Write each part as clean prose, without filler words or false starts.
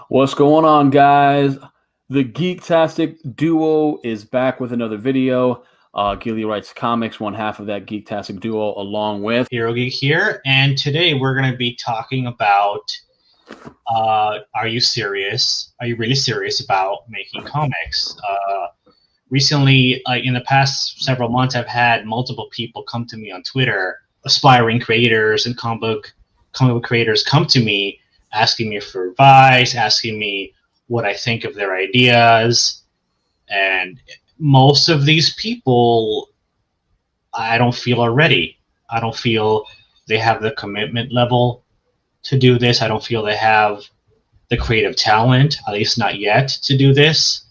What's going on, guys? The Geektastic duo is back with another video. Gilly writes comics, one half of that Geektastic duo, along with Hero Geek here, and today we're going to be talking about are you serious? Are you really serious about making comics? Recently, in the past several months, I've had multiple people come to me on Twitter, aspiring creators and comic book creators come to me asking me for advice, asking me what I think of their ideas, and most of these people I don't feel are ready. I don't feel they have the commitment level to do this. I don't feel they have the creative talent, at least not yet, to do this.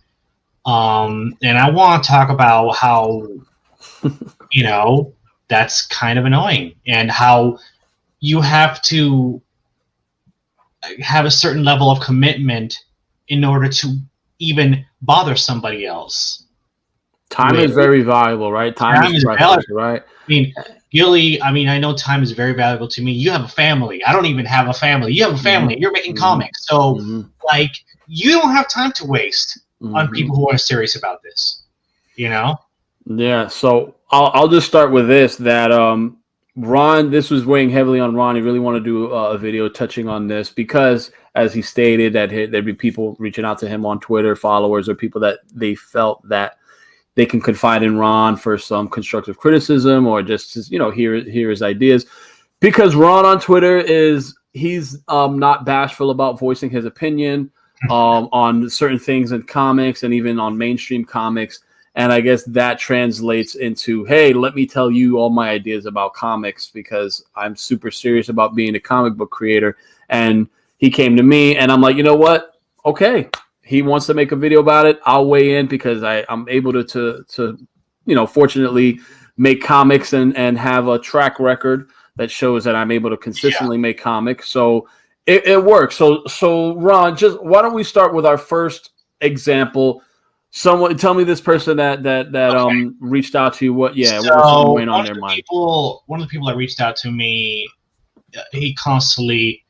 And I want to talk about how, that's kind of annoying, and how you have to have a certain level of commitment in order to even bother somebody else. time is very valuable, right? Time is precious, valuable, right? I mean, Gilly, I know time is very valuable to me. You have a family. I don't even have a family. You have a family. You're making comics. So, you don't have time to waste on people who are serious about this, Yeah, so I'll just start with this, that Ron, this was weighing heavily on Ron. He really wanted to do a video touching on this because, as he stated, that there'd be people reaching out to him on Twitter, followers, or people that they felt that they can confide in Ron for some constructive criticism or just hear his ideas. Because Ron on Twitter he's not bashful about voicing his opinion on certain things in comics and even on mainstream comics. And I guess that translates into, hey, let me tell you all my ideas about comics because I'm super serious about being a comic book creator. And he came to me and I'm like, you know what? Okay. He wants to make a video about it. I'll weigh in because I'm able to fortunately make comics and have a track record that shows that I'm able to consistently make comics. So it works. So Ron, just why don't we start with our first example? Someone tell me this person that reached out to you. What was going on in their mind? One of the people that reached out to me, he constantly,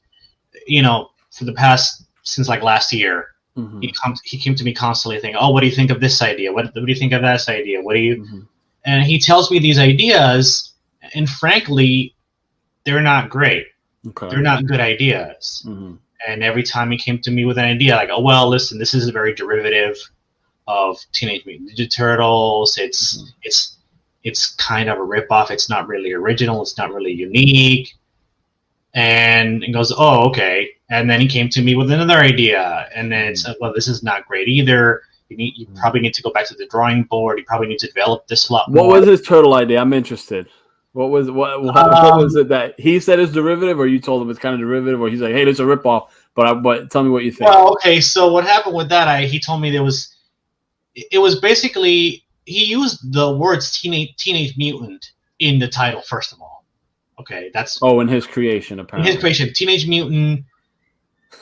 for the past since like last year, he came to me constantly thinking, oh, what do you think of this idea? What do you think of that idea? What do you? And he tells me these ideas, and frankly, they're not great. Okay. They're not good ideas. And every time he came to me with an idea, like, oh well, listen, this is a very derivative of Teenage Mutant Ninja Turtles. It's kind of a ripoff. It's not really original. It's not really unique. And he goes, oh, okay. And then he came to me with another idea, and then it's well, this is not great either. You probably need to go back to the drawing board. You probably need to develop this a lot more. What was his turtle idea? I'm interested. What was it that he said is derivative, or you told him it's kind of derivative, or he's like, hey, this is a ripoff. But tell me what you think. Well, okay. So what happened with that? He told me it was basically he used the words teenage mutant in the title first of all. Okay, that's in his creation apparently. In his creation, Teenage Mutant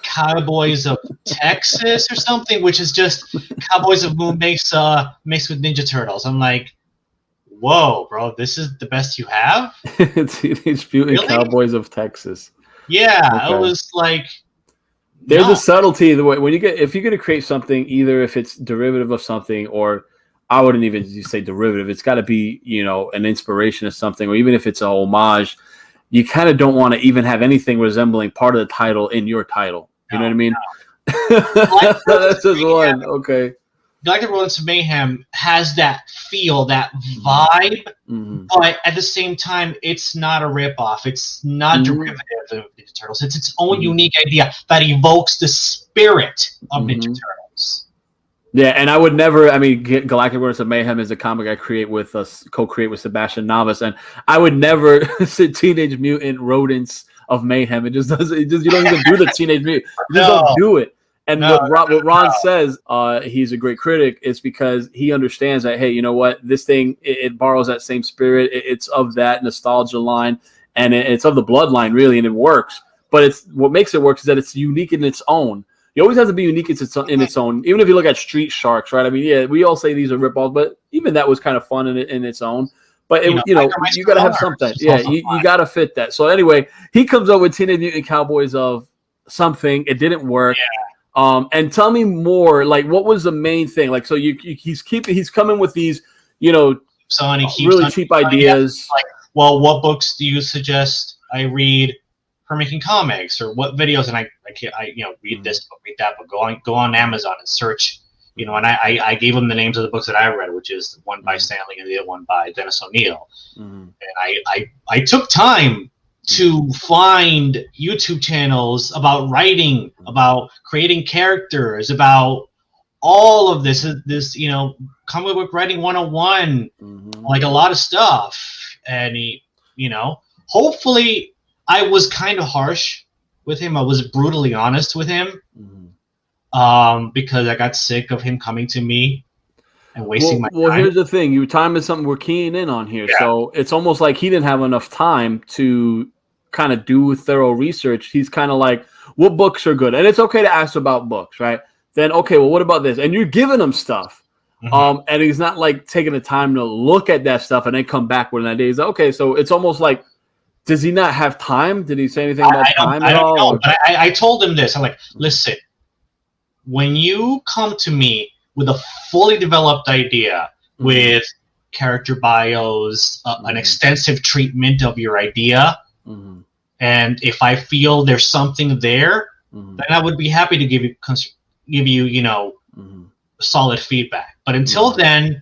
Cowboys of Texas or something, which is just Cowboys of Moon mixed with Ninja Turtles. I'm like, whoa, bro, this is the best you have? Teenage Mutant Cowboys of Texas. Yeah, okay. It was like. There's a subtlety the way when if you're going to create something, either if it's derivative of something, or I wouldn't even say derivative, it's got to be an inspiration of something, or even if it's a homage, you kind of don't want to even have anything resembling part of the title in your title. You know what I mean? No. That's just one. Okay. Galactic Romance of Mayhem has that feel, that vibe, but at the same time, it's not a ripoff. It's not derivative of Ninja Turtles. It's its own unique idea that evokes the spirit of Ninja Turtles. Yeah, and I would never. I mean, Galactic Romance of Mayhem is a comic I co-create with Sebastian Navas, and I would never say Teenage Mutant Rodents of Mayhem. It just doesn't. You don't even do the Teenage Mutant. You just don't do it. And what Ron says, he's a great critic, is because he understands that, hey, you know what? This thing, it borrows that same spirit. It's of that nostalgia line, and it's of the bloodline, really, and it works. But what makes it work is that it's unique in its own. You always have to be unique in its own. Even if you look at Street Sharks, right? I mean, yeah, we all say these are ripoffs, but even that was kind of fun in its own. But you got to have something. Yeah, you got to fit that. So anyway, he comes up with Teenage Mutant Cowboys of something. It didn't work. And tell me more, like, what was the main thing? Like, so he's coming with these, you know, So and he keeps really cheap ideas. Like, well, what books do you suggest I read for making comics, or what videos? And I read this book, read that book. Go on Amazon and search. And I gave him the names of the books that I read, which is one by Stanley and the other one by Dennis O'Neil. And I took time to find YouTube channels about writing, about creating characters, about all of this comic book writing 101, like a lot of stuff. And hopefully I was kind of harsh with him. I was brutally honest with him, because I got sick of him coming to me and wasting my time. Well, here's the thing. Your time is something we're keying in on here. Yeah. So it's almost like he didn't have enough time to kind of do thorough research. He's kind of like, what books are good? And it's okay to ask about books, right? Then, okay, well, what about this? And you're giving him stuff. And he's not like taking the time to look at that stuff and then come back within that day. He's like, okay, so it's almost like, does he not have time? Did he say anything about time at all? I don't know, but I told him this. I'm like, listen, when you come to me with a fully developed idea, with character bios, an extensive treatment of your idea, and if I feel there's something there, then I would be happy to give you solid feedback. But until then,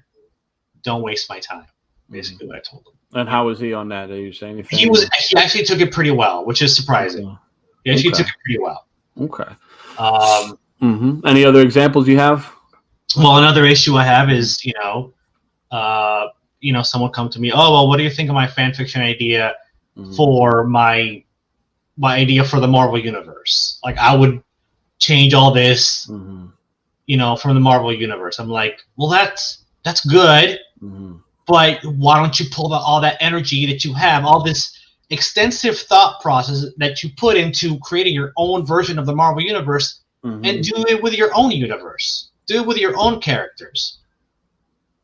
don't waste my time. Basically, what I told him. And how was he on that? Did you say anything? He actually took it pretty well, which is surprising. He actually took it pretty well. Okay. Any other examples you have? Well, another issue I have is, someone come to me, oh, well, what do you think of my fan fiction idea for my idea for the Marvel Universe? Like, I would change all this, from the Marvel Universe. I'm like, well, that's good, but why don't you pull all that energy that you have, all this extensive thought process that you put into creating your own version of the Marvel Universe, and do it with your own universe. Do it with your own characters.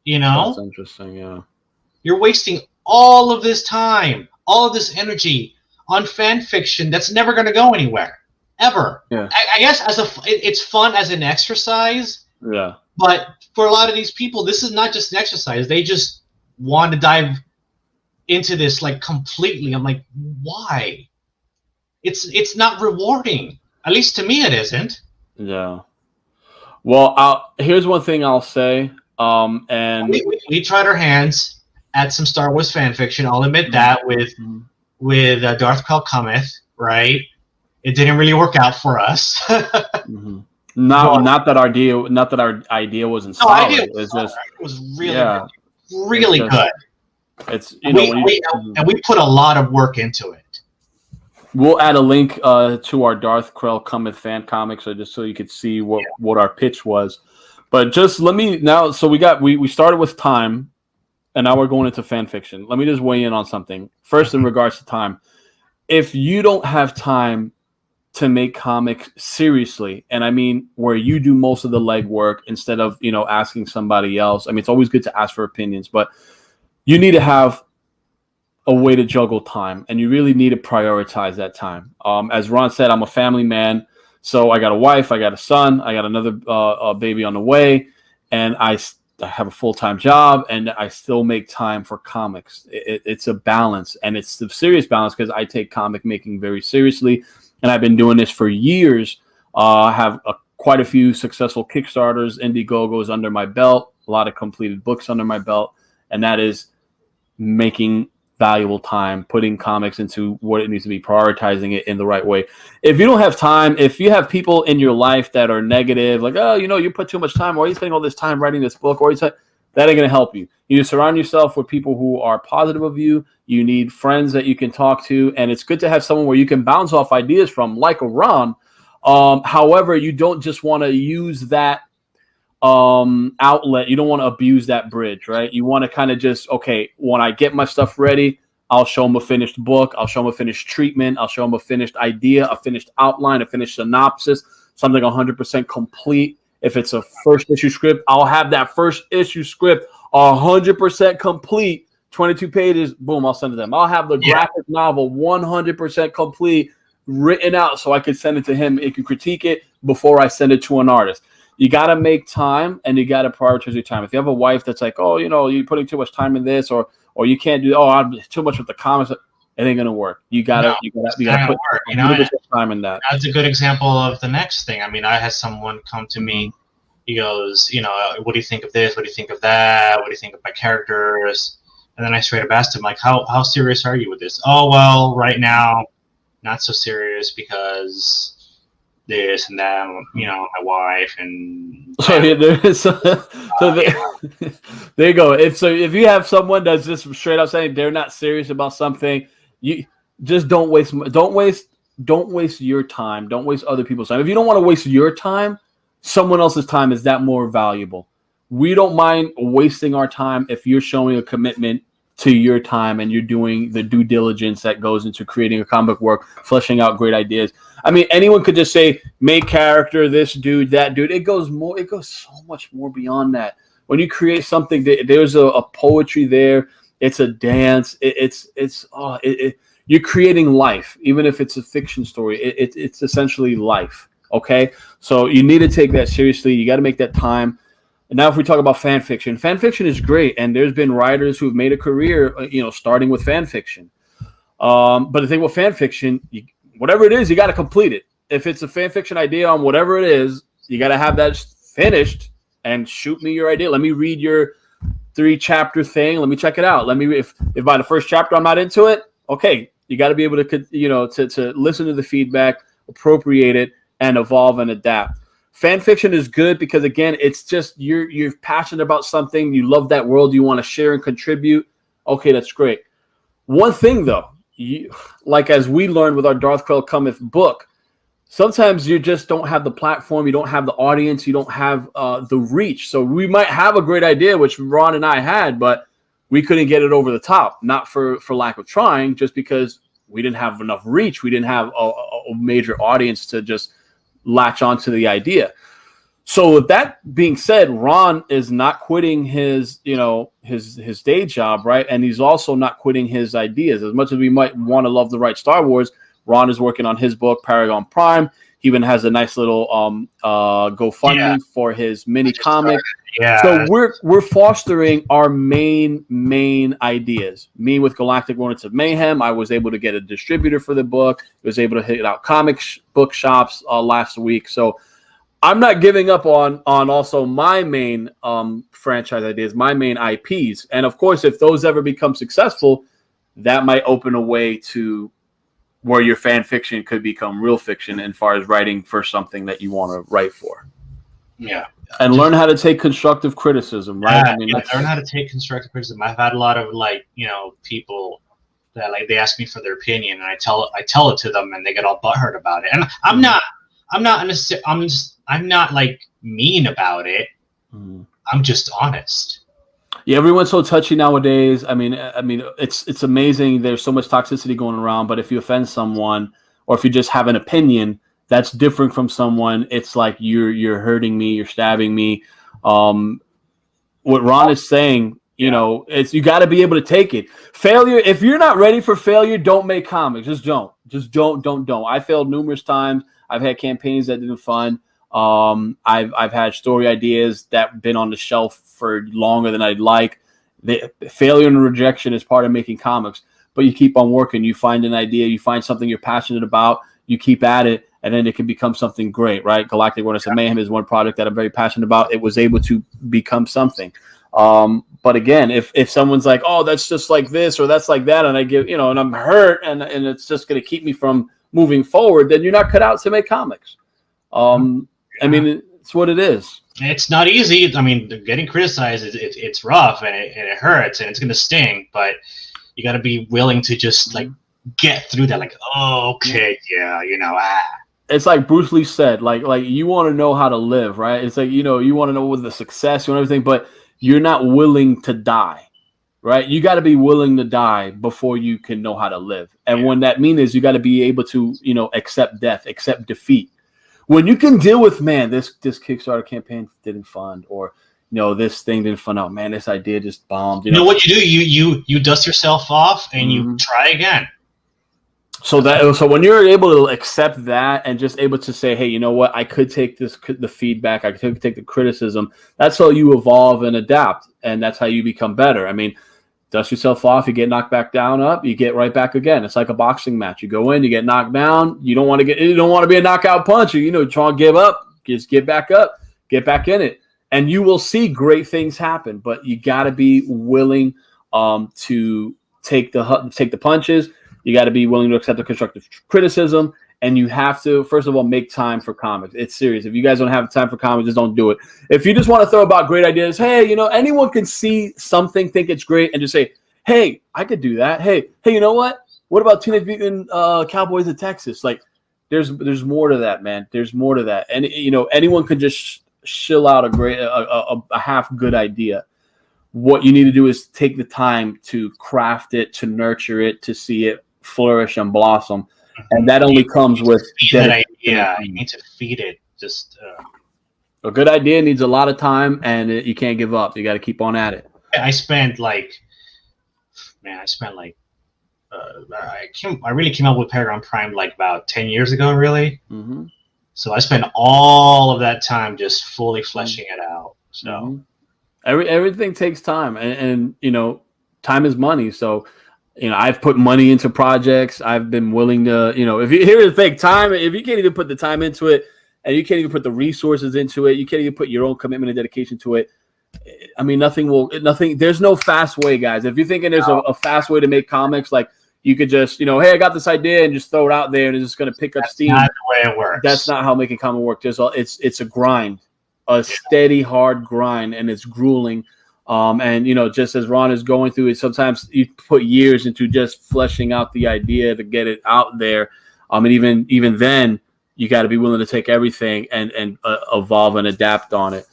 That's interesting, yeah. You're wasting all of this time, all of this energy on fan fiction that's never going to go anywhere, ever. Yeah. I guess it's fun as an exercise. Yeah. But for a lot of these people, this is not just an exercise. They just want to dive into this like completely. I'm like, why? It's not rewarding. At least to me, it isn't. Yeah. Well, here's one thing I'll say. And we tried our hands at some Star Wars fan fiction. I'll admit that with Darth Krell Cometh, right? It didn't really work out for us. Not that our idea wasn't solid. It was really good. It's and we put a lot of work into it. We'll add a link to our Darth Krell Cometh fan comics, just so you could see what our pitch was. But just let me now. So we started with time, and now we're going into fan fiction. Let me just weigh in on something first in regards to time. If you don't have time to make comics seriously, and I mean where you do most of the legwork instead of asking somebody else. I mean, it's always good to ask for opinions, but you need to have a way to juggle time, and you really need to prioritize that time. As Ron said, I'm a family man, so I got a wife, I got a son, I got another baby on the way, and I have a full-time job, and I still make time for comics. It's a balance, and it's a serious balance because I take comic making very seriously, and I've been doing this for years. I have quite a few successful Kickstarters, Indiegogos under my belt, a lot of completed books under my belt, and that is making valuable time, putting comics into what it needs to be, prioritizing it in the right way. If you don't have time, if you have people in your life that are negative, like, oh, you put too much time, why are you spending all this time writing this book? Or that ain't going to help you. You surround yourself with people who are positive of you. You need friends that you can talk to, and it's good to have someone where you can bounce off ideas from, like a Ron. However, you don't just want to use that outlet. You don't want to abuse that bridge, right? You want to kind of just, okay, when I get my stuff ready, I'll show them a finished book, I'll show them a finished treatment, I'll show them a finished idea, a finished outline, a finished synopsis, something 100% complete. If it's a first issue script, I'll have that first issue script 100% complete, 22 pages, boom, I'll send it to them. I'll have the graphic novel 100% complete, written out, so I can send it to him. He can critique it, before I send it to an artist. You got to make time, and you got to prioritize your time. If you have a wife that's like, oh, you're putting too much time in this, or you can't do, I'm too much with the comments, it ain't gonna work. You gotta put work. a little bit of time in that. That's a good example of the next thing. I mean, I had someone come to me. He goes, what do you think of this? What do you think of that? What do you think of my characters? And then I straight up asked him, like, how serious are you with this? Oh, well, right now, not so serious because this and that, my wife and there you go. If you have someone that's just straight up saying they're not serious about something, you just don't waste your time. Don't waste other people's time. If you don't want to waste your time, someone else's time is that more valuable. We don't mind wasting our time if you're showing a commitment to your time and you're doing the due diligence that goes into creating a comic work, fleshing out great ideas. I mean, anyone could just say, make character, this dude, that dude. It goes so much more beyond that. When you create something, there's a poetry there. It's a dance. You're creating life, even if it's a fiction story. It's essentially life. Okay, so you need to take that seriously. You got to make that time. And now, if we talk about fan fiction is great, and there's been writers who've made a career, starting with fan fiction. But the thing with fan fiction, whatever it is, you got to complete it. If it's a fan fiction idea on whatever it is, you got to have that finished and shoot me your idea. Let me read your 3-chapter thing. Let me check it out. If by the first chapter I'm not into it, okay, you got to be able to to listen to the feedback, appropriate it, and evolve and adapt. Fan fiction is good because, again, it's just you're passionate about something. You love that world. You want to share and contribute. Okay, that's great. One thing, though, like as we learned with our Darth Krell Cometh book, sometimes you just don't have the platform. You don't have the audience. You don't have the reach. So we might have a great idea, which Ron and I had, but we couldn't get it over the top. Not for lack of trying, just because we didn't have enough reach. We didn't have a major audience to just latch onto the idea. So with that being said, Ron is not quitting his day job, right? And he's also not quitting his ideas. As much as we might want to love to write Star Wars, Ron is working on his book, Paragon Prime. He even has a nice little GoFundMe for his mini comic. Yeah. So we're fostering our main ideas. Me with Galactic Warrants of Mayhem, I was able to get a distributor for the book. I was able to hit out comic book shops last week. So I'm not giving up on also my main franchise ideas, my main IPs. And of course, if those ever become successful, that might open a way to where your fan fiction could become real fiction as far as writing for something that you want to write for. Yeah. And learn how to take constructive criticism, right? Learn how to take constructive criticism. I've had a lot of people that they ask me for their opinion, and I tell it to them, and they get all butthurt about it. And I'm not like mean about it. I'm just honest. Yeah, everyone's so touchy nowadays. I mean, it's amazing. There's so much toxicity going around. But if you offend someone, or if you just have an opinion that's different from someone, it's like you're hurting me, you're stabbing me. What Ron is saying, it's you got to be able to take it. Failure. If you're not ready for failure, don't make comics. Just don't. I failed numerous times. I've had campaigns that didn't fund. I've had story ideas that been on the shelf for longer than I'd like. The failure and rejection is part of making comics, but you keep on working. You find an idea, you find something you're passionate about, you keep at it, and then it can become something great, right? Galactic Warrants of Mayhem is one project that I'm very passionate about. It was able to become something. But again, if someone's like, oh, that's just like this or that's like that, and I give, and I'm hurt and it's just going to keep me from moving forward, then you're not cut out to make comics. I mean, it's what it is. It's not easy. I mean, getting criticized, it's rough and it hurts and it's going to sting, but you got to be willing to just get through that. Like, oh, okay, yeah, It's like Bruce Lee said, like you want to know how to live, right? It's like, you want to know with the success and everything, but you're not willing to die, right? You got to be willing to die before you can know how to live. And when that means is you got to be able to, accept death, accept defeat. When you can deal with, man, this Kickstarter campaign didn't fund, or this thing didn't fund out, man, this idea just bombed. You know what you do? You dust yourself off and you try again. So when you're able to accept that and just able to say, hey, you know what, I could take the feedback, I could take the criticism. That's how you evolve and adapt, and that's how you become better. I mean, dust yourself off, you get knocked back down, up, you get right back again. It's like a boxing match. You go in, you get knocked down. You don't want to be a knockout puncher. Try and give up, just get back up, get back in it, and you will see great things happen. But you got to be willing to take the punches. You got to be willing to accept the constructive criticism, and you have to, first of all, make time for comics. It's serious. If you guys don't have time for comics, just don't do it. If you just want to throw about great ideas, hey, anyone can see something, think it's great, and just say, hey, I could do that. Hey, you know what? What about Teenage Mutant Cowboys of Texas? Like, there's more to that, man. There's more to that, and anyone could just shill out a half good idea. What you need to do is take the time to craft it, to nurture it, to see it flourish and blossom, and that only comes with that idea. You need to feed it. Just a good idea needs a lot of time, and you can't give up. You got to keep on at it. I really came up with Paragon Prime like about 10 years ago, really. Mm-hmm. So I spent all of that time just fully fleshing it out. So everything takes time, and time is money. So I've put money into projects. I've been willing to, here's the thing, time, if you can't even put the time into it, and you can't even put the resources into it, you can't even put your own commitment and dedication to it, I mean, there's no fast way, guys. If you're thinking there's a fast way to make comics, like you could just, hey, I got this idea and just throw it out there and it's just going to pick up steam. That's not the way it works. That's not how making comic works. It's a grind, a steady, hard grind, and it's grueling. And just as Ron is going through it, sometimes you put years into just fleshing out the idea to get it out there. And even then, you got to be willing to take everything and evolve and adapt on it.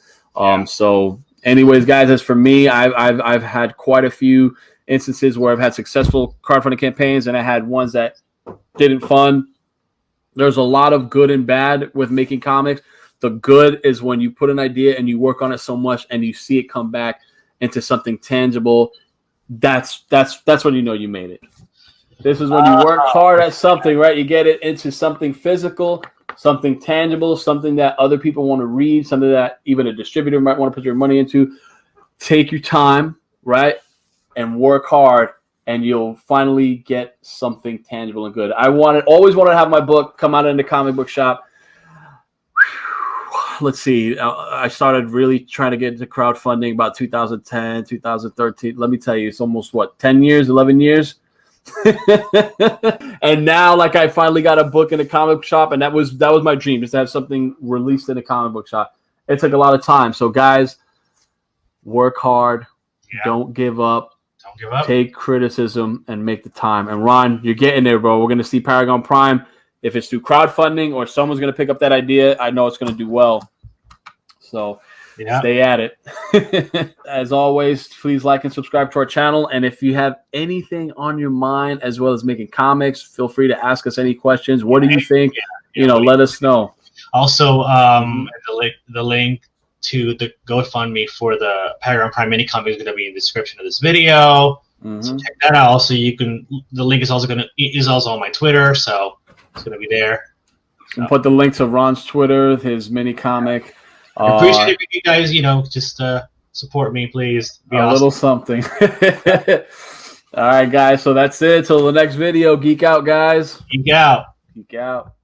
So, anyways, guys, as for me, I've had quite a few instances where I've had successful crowdfunding campaigns, and I had ones that didn't fund. There's a lot of good and bad with making comics. The good is when you put an idea and you work on it so much and you see it come back into something tangible. That's when you made it. This is when you work hard at something, right? You get it into something physical, something tangible, something that other people want to read, something that even a distributor might want to put your money into. Take your time, right? And work hard, and you'll finally get something tangible and good. Always wanted to have my book come out in the comic book shop. Let's see. I started really trying to get into crowdfunding about 2010, 2013. Let me tell you, it's almost 10 years, 11 years. And now, I finally got a book in a comic book shop, and that was my dream, just to have something released in a comic book shop. It took a lot of time. So, guys, work hard. Yeah. Don't give up. Don't give up. Take criticism and make the time. And Ron, you're getting there, bro. We're going to see Paragon Prime. If it's through crowdfunding or someone's going to pick up that idea, I know it's going to do well. So stay at it. As always, please like and subscribe to our channel. And if you have anything on your mind, as well as making comics, feel free to ask us any questions. What do you think? Let us know. Also, the link to the GoFundMe for the Paragon Prime mini comic is going to be in the description of this video. So check that out. Also, the link is also on my Twitter, so it's going to be there. So. Put the link to Ron's Twitter, his mini comic. I appreciate it if you guys, just support me, please. Be awesome. Little something. All right, guys. So that's it. Till the next video. Geek out, guys. Geek out. Geek out.